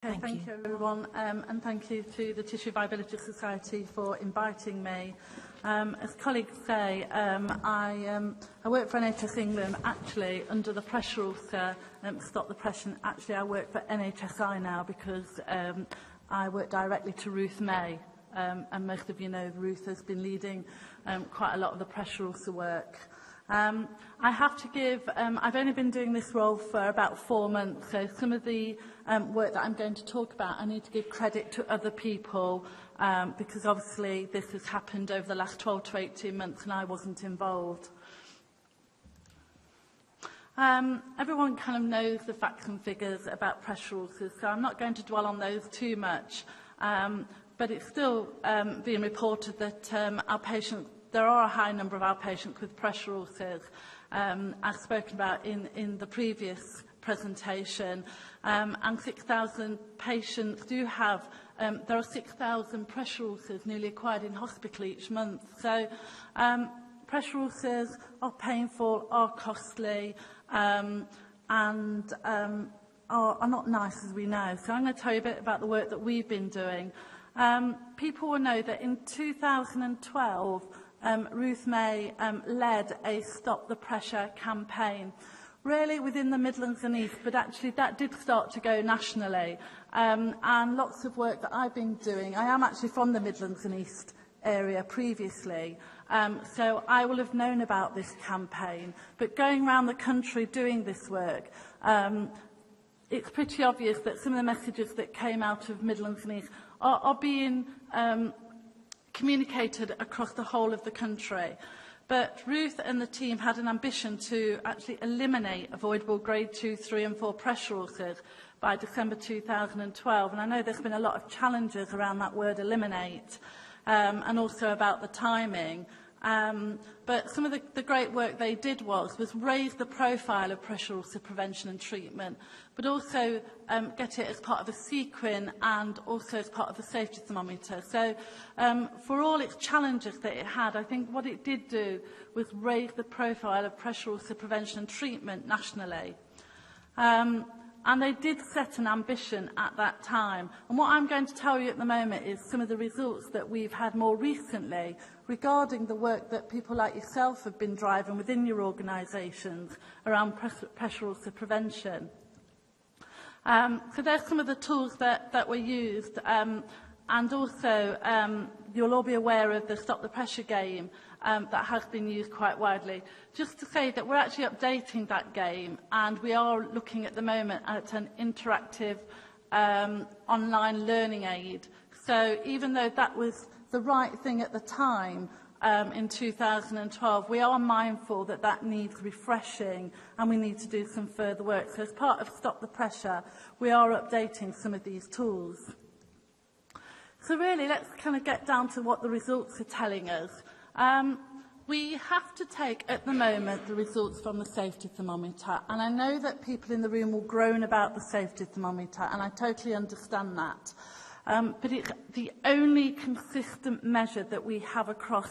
Okay, thank you everyone, and thank you to the Tissue Viability Society for inviting me. As colleagues say, I work for NHS England actually under the pressure ulcer, Stop the Pressure. Actually, I work for NHSI now because I work directly to Ruth May, and most of you know Ruth has been leading quite a lot of the pressure ulcer work. I have to give, I've only been doing this role for about 4 months, so some of the work that I'm going to talk about, I need to give credit to other people because obviously this has happened over the last 12 to 18 months and I wasn't involved. Everyone kind of knows the facts and figures about pressure ulcers, so I'm not going to dwell on those too much, but it's still being reported that our patients, there are a high number of our patients with pressure ulcers, as spoken about in the previous presentation, and 6,000 patients do have, there are 6,000 pressure ulcers newly acquired in hospital each month. So pressure ulcers are painful, are costly, and are not nice, as we know. So I'm going to tell you a bit about the work that we've been doing. People will know that in 2012, Ruth May led a Stop the Pressure campaign, really within the Midlands and East, but actually that did start to go nationally. And lots of work that I've been doing, I am actually from the Midlands and East area previously, so I will have known about this campaign. But going around the country doing this work, it's pretty obvious that some of the messages that came out of Midlands and East are being communicated across the whole of the country. But Ruth and the team had an ambition to actually eliminate avoidable grade 2, 3 and 4 pressure ulcers by December 2012. And I know there's been a lot of challenges around that word eliminate, and also about the timing. But some of the great work they did was raise the profile of pressure ulcer prevention and treatment, but also get it as part of a sequin and also as part of the safety thermometer. So for all its challenges that it had, I think what it did do was raise the profile of pressure ulcer prevention and treatment nationally. And they did set an ambition at that time. And what I'm going to tell you at the moment is some of the results that we've had more recently regarding the work that people like yourself have been driving within your organisations around pressure ulcer prevention. So there's some of the tools that were used, and also you'll all be aware of the Stop the Pressure game that has been used quite widely. Just to say that we're actually updating that game, and we are looking at the moment at an interactive online learning aid. So even though that was the right thing at the time in 2012, we are mindful that that needs refreshing and we need to do some further work. So as part of Stop the Pressure, we are updating some of these tools. So really, let's kind of get down to what the results are telling us. We have to take, at the moment, the results from the safety thermometer. And I know that people in the room will groan about the safety thermometer, and I totally understand that. But it's the only consistent measure that we have across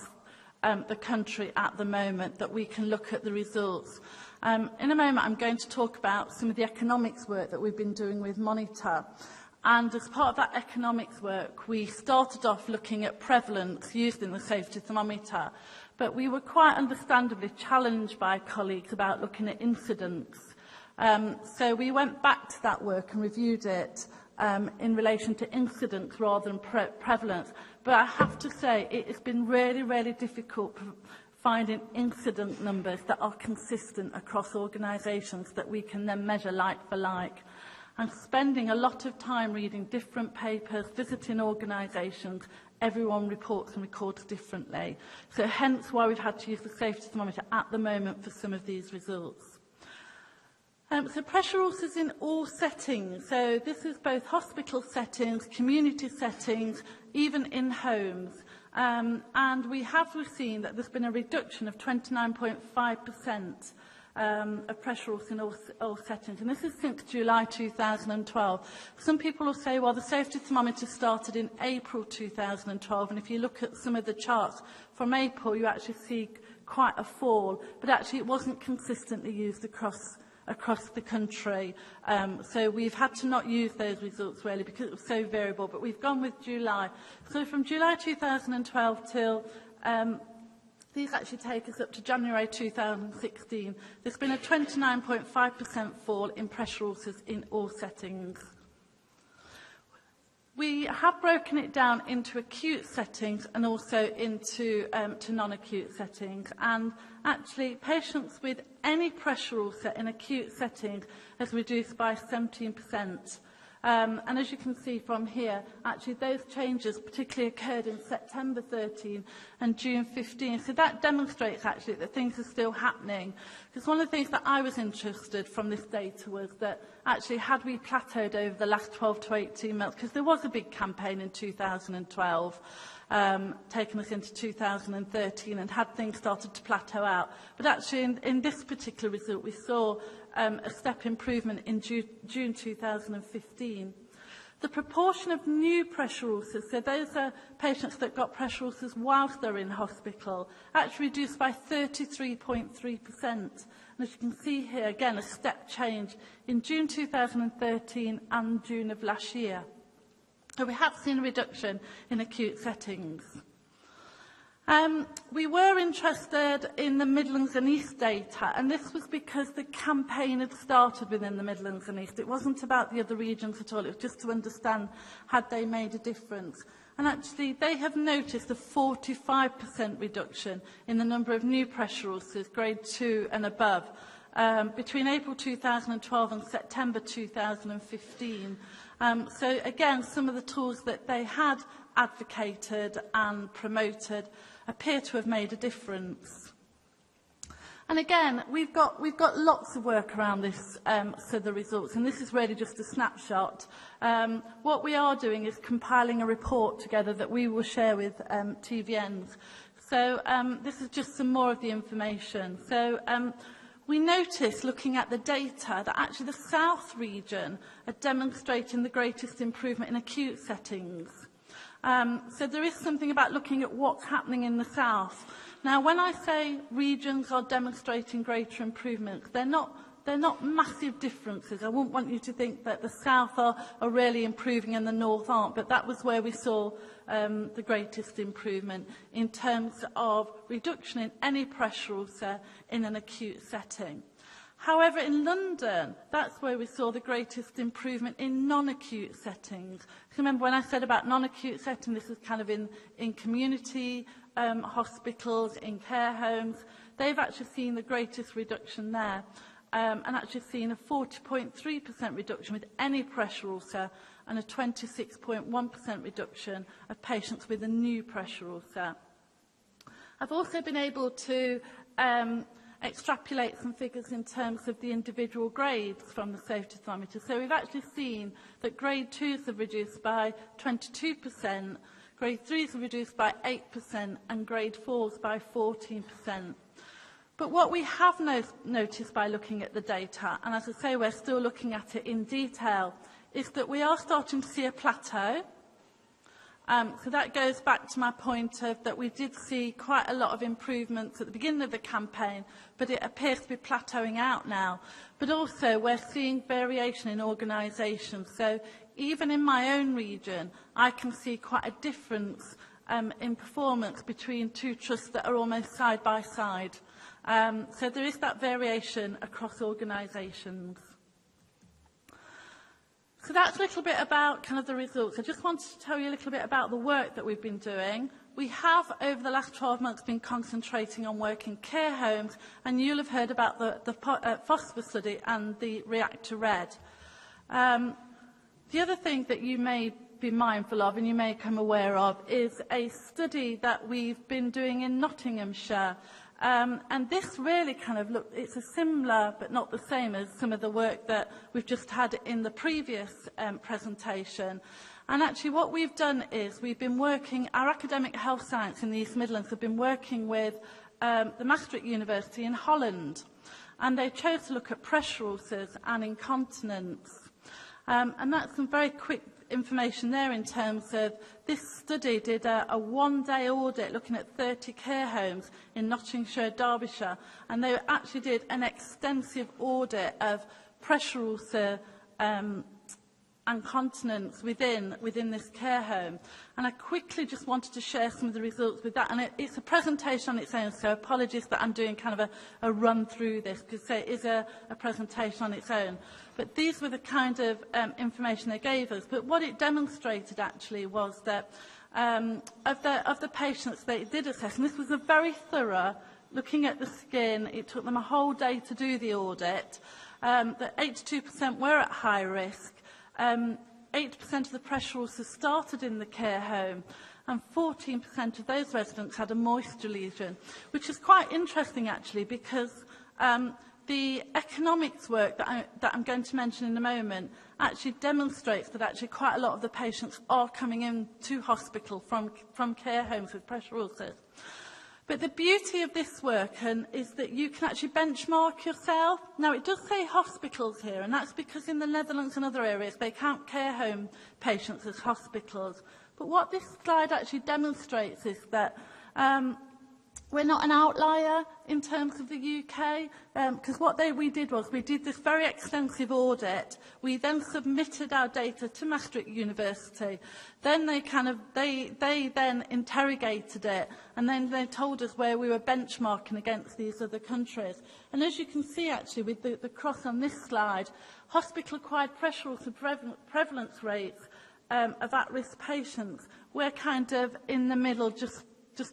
the country at the moment that we can look at the results. In a moment, I'm going to talk about some of the economics work that we've been doing with Monitor. And as part of that economics work, we started off looking at prevalence used in the safety thermometer, but we were quite understandably challenged by colleagues about looking at incidents. So we went back to that work and reviewed it in relation to incidents rather than prevalence. But I have to say, it has been really, really difficult finding incident numbers that are consistent across organisations that we can then measure like for like. And spending a lot of time reading different papers, visiting organisations, everyone reports and records differently. So hence why we've had to use the safety thermometer at the moment for some of these results. So pressure ulcers in all settings. So this is both hospital settings, community settings, even in homes. And we have seen that there's been a reduction of 29.5% of pressure ulcers in all settings, and this is since July 2012. Some people will say, well, the safety thermometer started in April 2012, and if you look at some of the charts from April, you actually see quite a fall, but actually it wasn't consistently used across across the country. So we've had to not use those results really because it was so variable, but we've gone with July. So from July 2012 till these actually take us up to January 2016. There's been a 29.5% fall in pressure ulcers in all settings. We have broken it down into acute settings and also into to non-acute settings. And actually, patients with any pressure ulcer in acute settings has reduced by 17%. And as you can see from here, actually those changes particularly occurred in September 13 and June 15. So that demonstrates actually that things are still happening. Because one of the things that I was interested from this data was that actually had we plateaued over the last 12 to 18 months, because there was a big campaign in 2012, taking us into 2013, and had things started to plateau out. But actually in this particular result we saw a step improvement in June 2015. The proportion of new pressure ulcers, so those are patients that got pressure ulcers whilst they're in hospital, actually reduced by 33.3%. And as you can see here, again, a step change in June 2013 and June of last year. So we have seen a reduction in acute settings. We were interested in the Midlands and East data, and this was because the campaign had started within the Midlands and East. It wasn't about the other regions at all, it was just to understand had they made a difference. And actually, they have noticed a 45% reduction in the number of new pressure ulcers, grade 2 and above, between April 2012 and September 2015. So again, some of the tools that they had advocated and promoted appear to have made a difference. And again, we've got lots of work around this, so the results, and this is really just a snapshot. What we are doing is compiling a report together that we will share with TVNs. So this is just some more of the information. So we noticed, looking at the data, that actually the South region are demonstrating the greatest improvement in acute settings. So there is something about looking at what's happening in the South. Now, when I say regions are demonstrating greater improvements, they're not massive differences. I wouldn't want you to think that the South are really improving and the North aren't, but that was where we saw the greatest improvement in terms of reduction in any pressure ulcer in an acute setting. However, in London, that's where we saw the greatest improvement in non-acute settings. Remember when I said about non-acute settings, this is kind of in community hospitals, in care homes. They've actually seen the greatest reduction there, and actually seen a 40.3% reduction with any pressure ulcer and a 26.1% reduction of patients with a new pressure ulcer. I've also been able to extrapolate some figures in terms of the individual grades from the safety thermometer. So we've actually seen that grade 2s have reduced by 22%, grade 3s have reduced by 8%, and grade 4s by 14%. But what we have noticed by looking at the data, and as I say, we're still looking at it in detail, is that we are starting to see a plateau. So that goes back to my point of that we did see quite a lot of improvements at the beginning of the campaign, but it appears to be plateauing out now. But also we're seeing variation in organisations. So even in my own region, I can see quite a difference in performance between two trusts that are almost side by side. So there is that variation across organisations. So that's a little bit about kind of the results. I just wanted to tell you a little bit about the work that we've been doing. We have, over the last 12 months, been concentrating on work in care homes, and you'll have heard about the phosphor study and the React to Red. The other thing that you may be mindful of and you may come aware of is a study that we've been doing in Nottinghamshire. And this really kind of it's a similar but not the same as some of the work that we've just had in the previous presentation. And actually what we've done is we've been working, our academic health science in the East Midlands have been working with the Maastricht University in Holland. And they chose to look at pressure ulcers and incontinence. And that's some very quick information there in terms of this study did a one-day audit looking at 30 care homes in Nottinghamshire, Derbyshire, and they actually did an extensive audit of pressure ulcer and continence within this care home. And I quickly just wanted to share some of the results with that. And it's a presentation on its own, so apologies that I'm doing kind of a run through this, because it is a presentation on its own. But these were the kind of information they gave us. But what it demonstrated actually was that of the patients they did assess, and this was a very thorough, looking at the skin, it took them a whole day to do the audit, that 82% were at high risk. 8% of the pressure ulcers started in the care home, and 14% of those residents had a moisture lesion, which is quite interesting actually, because the economics work that I'm going to mention in a moment actually demonstrates that actually quite a lot of the patients are coming into hospital from care homes with pressure ulcers. But the beauty of this work is that you can actually benchmark yourself. Now, it does say hospitals here, and that's because in the Netherlands and other areas, they count care home patients as hospitals. But what this slide actually demonstrates is that we're not an outlier in terms of the UK, because what we did was we did this very extensive audit. We then submitted our data to Maastricht University. Then they then interrogated it, and then they told us where we were benchmarking against these other countries. And as you can see, actually, with the cross on this slide, hospital-acquired pressure ulcer prevalence rates of at-risk patients, we're kind of in the middle, just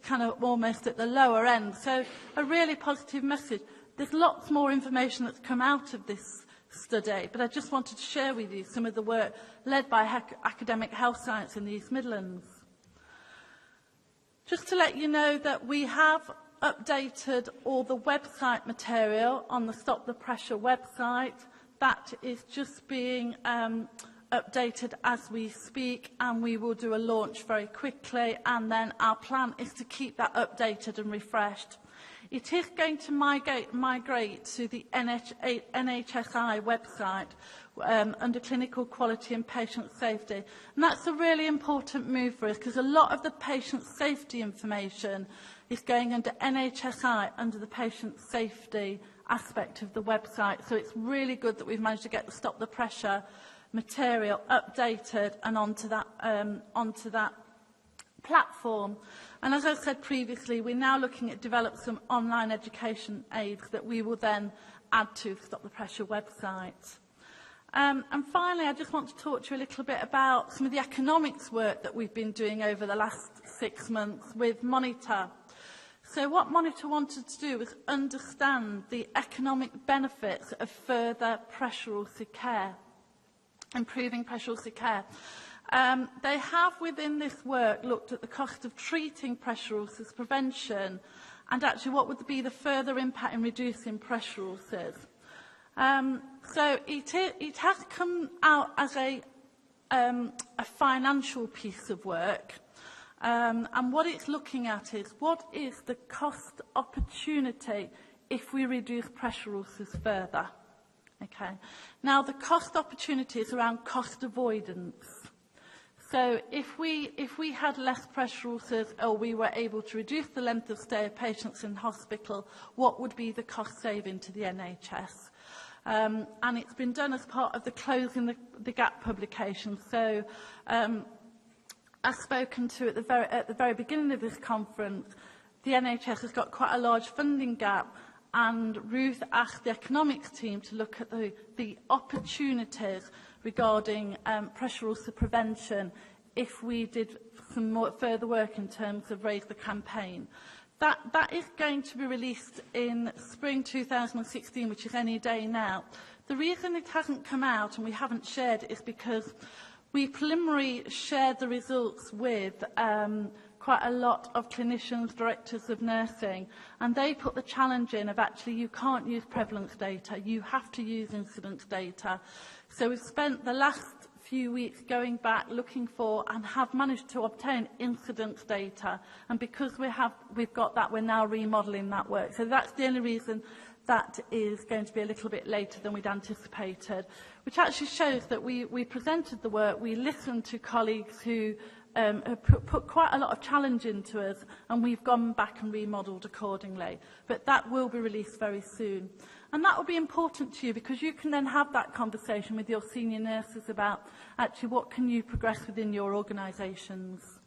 kind of almost at the lower end. So a really positive message. There's lots more information that's come out of this study, but I just wanted to share with you some of the work led by Academic Health Science in the East Midlands. Just to let you know that we have updated all the website material on the Stop the Pressure website. That is just being updated as we speak, and we will do a launch very quickly, and then our plan is to keep that updated and refreshed. It is going to migrate to the NHSI website under clinical quality and patient safety, and that's a really important move for us, because a lot of the patient safety information is going under NHSI under the patient safety aspect of the website. So it's really good that we've managed to get the Stop the Pressure material updated and onto that platform. And as I said previously, we're now looking at developing some online education aids that we will then add to the Stop the Pressure website. And finally, I just want to talk to you a little bit about some of the economics work that we've been doing over the last 6 months with Monitor. So what Monitor wanted to do was understand the economic benefits of further pressure ulcer care, improving pressure ulcer care. They have within this work looked at the cost of treating pressure ulcers, prevention, and actually what would be the further impact in reducing pressure ulcers. So it has come out as a financial piece of work, and what it's looking at is what is the cost opportunity if we reduce pressure ulcers further. Okay. Now, the cost opportunity is around cost avoidance. So if we had less pressure ulcers, or we were able to reduce the length of stay of patients in hospital, what would be the cost saving to the NHS? And it's been done as part of the Closing the Gap publication. So as spoken to at the very beginning of this conference, the NHS has got quite a large funding gap, and Ruth asked the economics team to look at the opportunities regarding pressure ulcer prevention if we did some more further work in terms of Raise the Campaign. That is going to be released in spring 2016, which is any day now. The reason it hasn't come out and we haven't shared it is because we preliminarily shared the results with quite a lot of clinicians, directors of nursing, and they put the challenge in of actually you can't use prevalence data, you have to use incidence data. So we've spent the last few weeks going back looking for and have managed to obtain incidence data, and because we've got that, we're now remodelling that work. So that's the only reason that is going to be a little bit later than we'd anticipated, which actually shows that we presented the work, we listened to colleagues who have put quite a lot of challenge into us, and we've gone back and remodelled accordingly. But that will be released very soon. And that will be important to you because you can then have that conversation with your senior nurses about actually what can you progress within your organisations.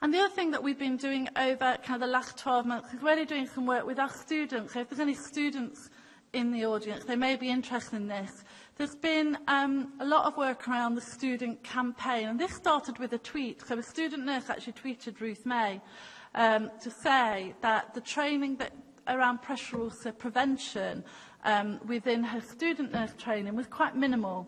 And the other thing that we've been doing over kind of the last 12 months is really doing some work with our students. So if there's any students in the audience, they may be interested in this. There's been a lot of work around the student campaign, and this started with a tweet. So a student nurse actually tweeted Ruth May to say that the training that around pressure ulcer prevention within her student nurse training was quite minimal.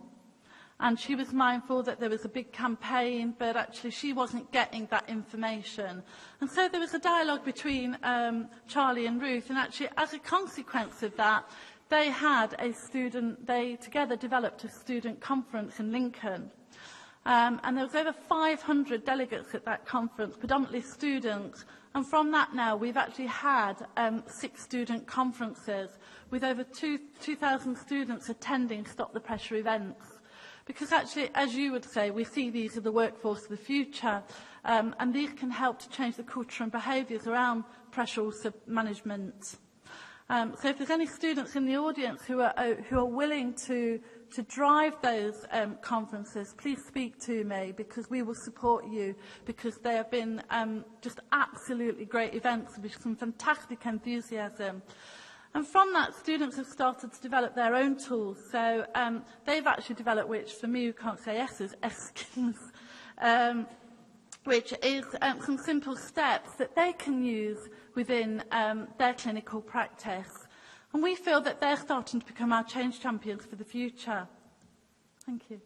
And she was mindful that there was a big campaign, but actually she wasn't getting that information. And so there was a dialogue between Charlie and Ruth, and actually as a consequence of that, they together developed a student conference in Lincoln. And there was over 500 delegates at that conference, predominantly students. And from that now, we've actually had 6 student conferences with over 2,000 students attending Stop the Pressure events. Because actually, as you would say, we see these are the workforce of the future, and these can help to change the culture and behaviours around pressure ulcer management. So if there's any students in the audience who are willing to drive those conferences, please speak to me, because we will support you, because they have been just absolutely great events with some fantastic enthusiasm. And from that, students have started to develop their own tools. So they've actually developed, which for me who can't say S's, S-skins, which is some simple steps that they can use within their clinical practice. And we feel that they're starting to become our change champions for the future. Thank you.